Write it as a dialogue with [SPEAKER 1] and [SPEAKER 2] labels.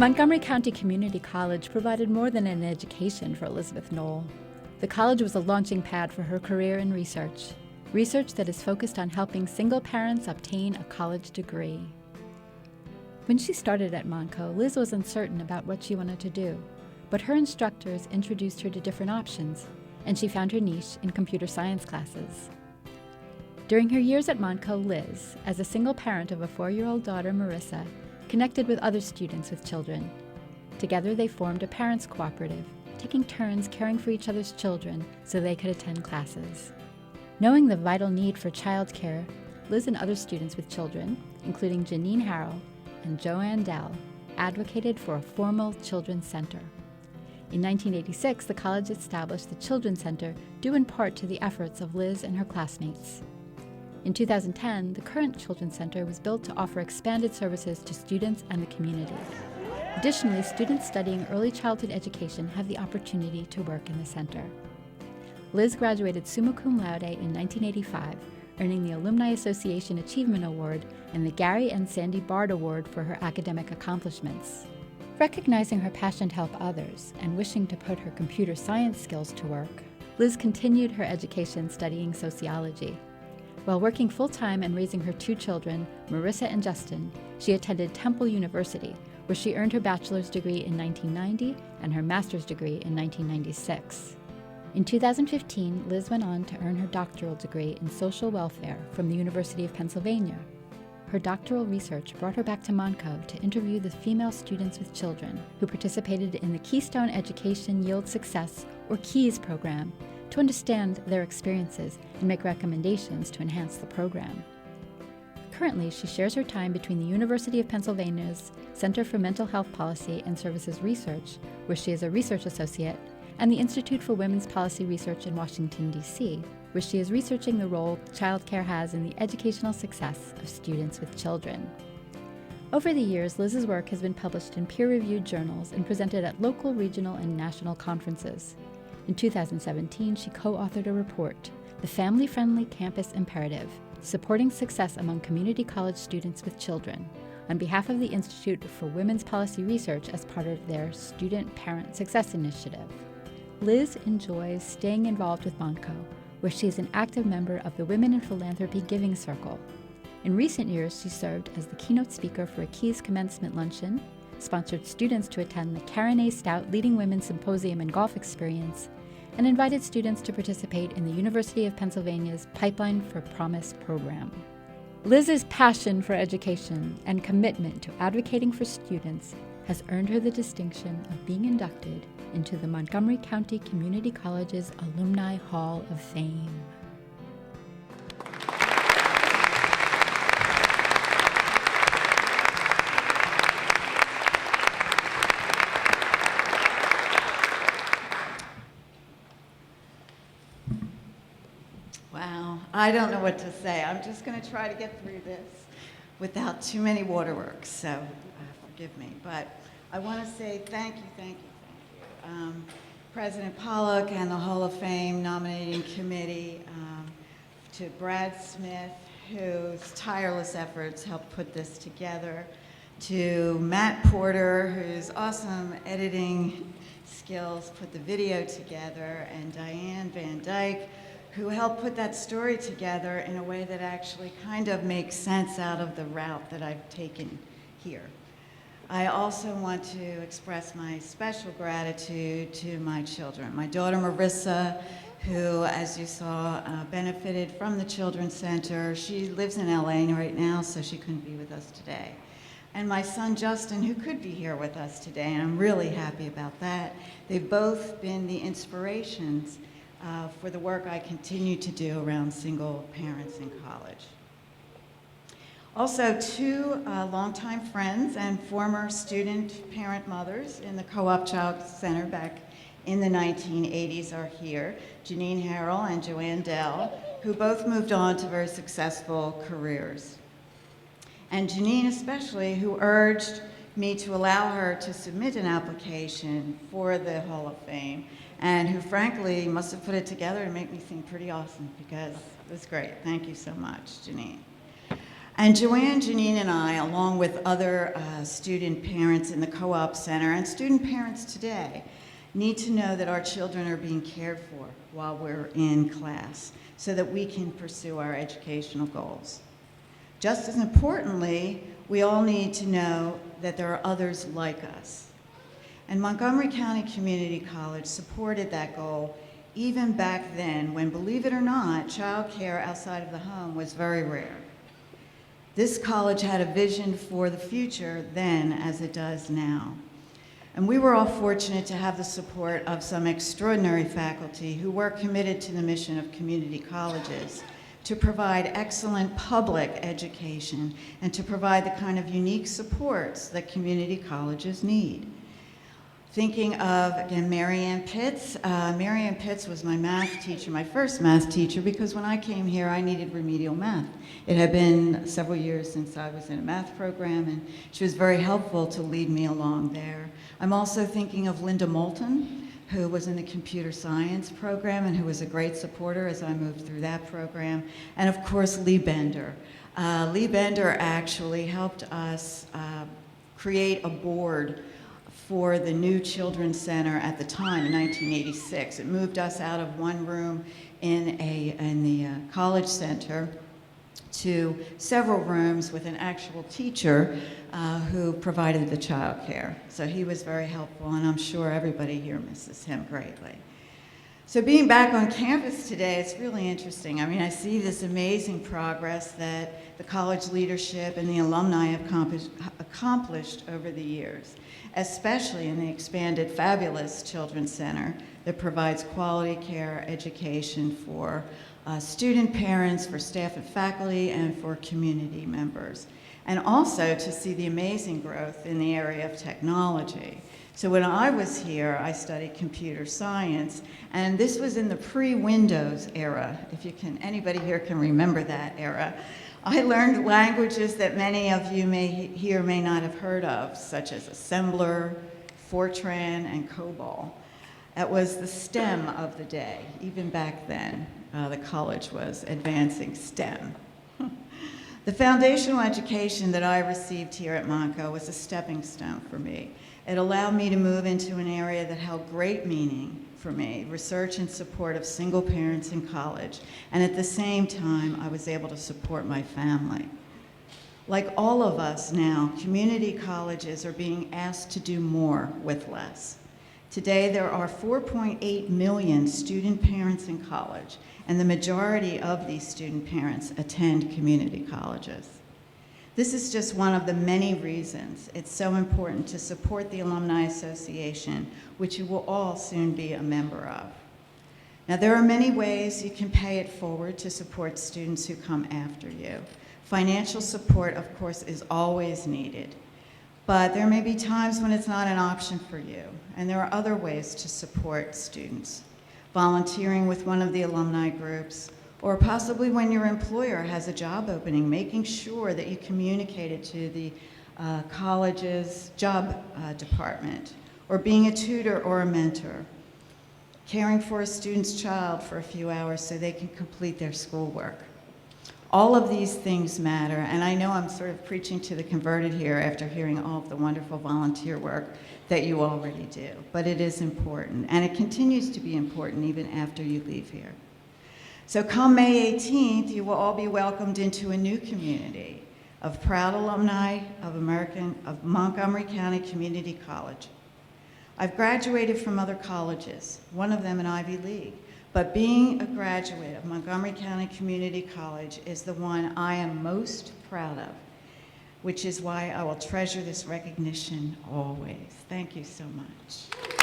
[SPEAKER 1] Montgomery County Community College provided more than an education for Elizabeth Noll. The college was a launching pad for her career in research that is focused on helping single parents obtain a college degree. When she started at Montco, Liz was uncertain about what she wanted to do, but her instructors introduced her to different options, and she found her niche in computer science classes. During her years at Montco, Liz, as a single parent of a 4-year-old daughter, Marissa, connected with other students with children. Together they formed a parents' cooperative, taking turns caring for each other's children so they could attend classes. Knowing the vital need for childcare, Liz and other students with children, including Janine Harrell and Joanne Dell, advocated for a formal children's center. In 1986, the college established the Children's Center due in part to the efforts of Liz and her classmates. In 2010, the current Children's Center was built to offer expanded services to students and the community. Additionally, students studying early childhood education have the opportunity to work in the center. Liz graduated summa cum laude in 1985, earning the Alumni Association Achievement Award and the Gary and Sandy Bard Award for her academic accomplishments. Recognizing her passion to help others and wishing to put her computer science skills to work, Liz continued her education studying sociology. While working full-time and raising her 2 children, Marissa and Justin, she attended Temple University, where she earned her bachelor's degree in 1990 and her master's degree in 1996. In 2015, Liz went on to earn her doctoral degree in social welfare from the University of Pennsylvania. Her doctoral research brought her back to Montco to interview the female students with children who participated in the Keystone Education Yield Success, or KEYS program, to understand their experiences and make recommendations to enhance the program. Currently, she shares her time between the University of Pennsylvania's Center for Mental Health Policy and Services Research, where she is a research associate, and the Institute for Women's Policy Research in Washington, D.C., where she is researching the role childcare has in the educational success of students with children. Over the years, Liz's work has been published in peer-reviewed journals and presented at local, regional, and national conferences. In 2017, she co-authored a report, The Family-Friendly Campus Imperative, Supporting Success Among Community College Students with Children, on behalf of the Institute for Women's Policy Research as part of their Student Parent Success Initiative. Liz enjoys staying involved with Montco, where she is an active member of the Women in Philanthropy Giving Circle. In recent years, she served as the keynote speaker for a KEYS commencement luncheon, sponsored students to attend the Karen A. Stout Leading Women Symposium and Golf Experience, and invited students to participate in the University of Pennsylvania's Pipeline for Promise program. Liz's passion for education and commitment to advocating for students has earned her the distinction of being inducted into the Montgomery County Community College's Alumni Hall of Fame.
[SPEAKER 2] Wow, I don't know what to say. I'm just going to try to get through this without too many waterworks, so forgive me. But I want to say thank you. President Pollock and the Hall of Fame nominating committee, to Brad Smith, whose tireless efforts helped put this together, to Matt Porter, whose awesome editing skills put the video together, and Diane vanDyke, who helped put that story together in a way that actually kind of makes sense out of the route that I've taken here. I also want to express my special gratitude to my children. My daughter Marissa, who, as you saw, benefited from the Children's Center. She lives in LA right now, so she couldn't be with us today. And my son Justin, who could be here with us today, and I'm really happy about that. They've both been the inspirations for the work I continue to do around single parents in college. Also, 2 longtime friends and former student parent mothers in the Co-op Child Center back in the 1980s are here, Janine Harrell and Joanne Dell, who both moved on to very successful careers. And Janine especially, who urged me to allow her to submit an application for the Hall of Fame, and who frankly must have put it together to make me seem pretty awesome, because it was great. Thank you so much, Janine. And Joanne, Janine, and I, along with other student parents in the Co-op Center and student parents today, need to know that our children are being cared for while we're in class so that we can pursue our educational goals. Just as importantly, we all need to know that there are others like us. And Montgomery County Community College supported that goal even back then when, believe it or not, childcare outside of the home was very rare. This college had a vision for the future then as it does now. And we were all fortunate to have the support of some extraordinary faculty who were committed to the mission of community colleges to provide excellent public education and to provide the kind of unique supports that community colleges need. Thinking of, again, Marianne Pitts. Marianne Pitts was my math teacher, my first math teacher, because when I came here, I needed remedial math. It had been several years since I was in a math program, and she was very helpful to lead me along there. I'm also thinking of Linda Moulton, who was in the computer science program and who was a great supporter as I moved through that program. And of course, Lee Bender. Lee Bender actually helped us create a board for the new Children's Center at the time in 1986. It moved us out of one room in the College Center to several rooms with an actual teacher who provided the child care. So he was very helpful, and I'm sure everybody here misses him greatly. So being back on campus today, it's really interesting. I mean, I see this amazing progress that the college leadership and the alumni have accomplished over the years, especially in the expanded fabulous Children's Center that provides quality care education for student parents, for staff and faculty, and for community members. And also to see the amazing growth in the area of technology. So when I was here, I studied computer science, and this was in the pre-Windows era, if you can, anybody here can remember that era. I learned languages that many of you here may not have heard of, such as assembler, Fortran, and COBOL. That was the STEM of the day. Even back then, the college was advancing STEM. The foundational education that I received here at Montco was a stepping stone for me. It allowed me to move into an area that held great meaning for me, research and support of single parents in college, and at the same time, I was able to support my family. Like all of us now, community colleges are being asked to do more with less. Today, there are 4.8 million student parents in college, and the majority of these student parents attend community colleges. This is just one of the many reasons it's so important to support the Alumni Association, which you will all soon be a member of. Now, there are many ways you can pay it forward to support students who come after you. Financial support, of course, is always needed, but there may be times when it's not an option for you, and there are other ways to support students. Volunteering with one of the alumni groups, or possibly when your employer has a job opening, making sure that you communicate it to the college's job department, or being a tutor or a mentor, caring for a student's child for a few hours so they can complete their schoolwork. All of these things matter, and I know I'm sort of preaching to the converted here after hearing all of the wonderful volunteer work that you already do, but it is important, and it continues to be important even after you leave here. So come May 18th, you will all be welcomed into a new community of proud alumni of Montgomery County Community College. I've graduated from other colleges, one of them an Ivy League, but being a graduate of Montgomery County Community College is the one I am most proud of, which is why I will treasure this recognition always. Thank you so much.